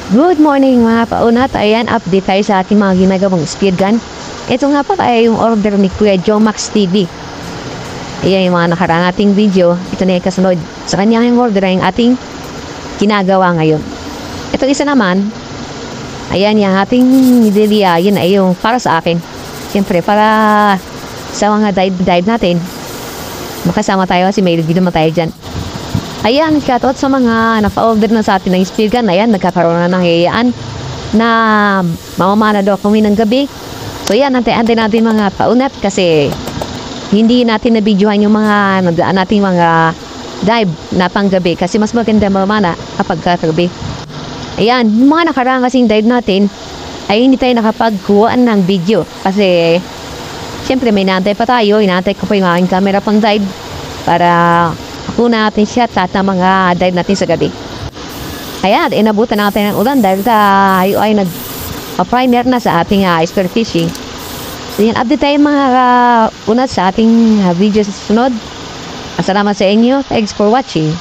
Good morning mga paunat. Ayan, update tayo sa ating mga ginagawang speed gun. Ito nga pa ay yung order ni Kuya Joe Max TV. Ayan yung mga nakarang ating video. Ito na yung kasunod. Sa kanya yung order ay yung ating ginagawa ngayon. Ito isa naman. Ayan yung ating nililiya. Yun ay yung para sa akin. Siyempre para sa mga dive natin. Makasama tayo kasi may video naman tayo dyan. Ayan, shoutout sa mga naka-order na sa atin ng speed gun. Ayan, nagkakaroon na ng hiyayaan na mamamana daw kami ng gabi. So yan, antay-antay natin mga paunat kasi hindi natin na-videohan yung mga nating mga dive na panggabi kasi mas maganda mamamana kapag kagabi. Ayan, yung mga nakarang kasing dive natin ay hindi tayo nakapagkuha ng video kasi siyempre may inaantay pa tayo. Inaantay ko pa yung aking camera pang dive para kuna natin siya at ng mga dive natin sa gabi. Ayan, inabutan natin ng ulan dahil tayo ay nag-primer na sa ating spear fishing. So yan, update tayo mga unat sa ating video sa sunod. Salamat sa inyo. Thanks for watching.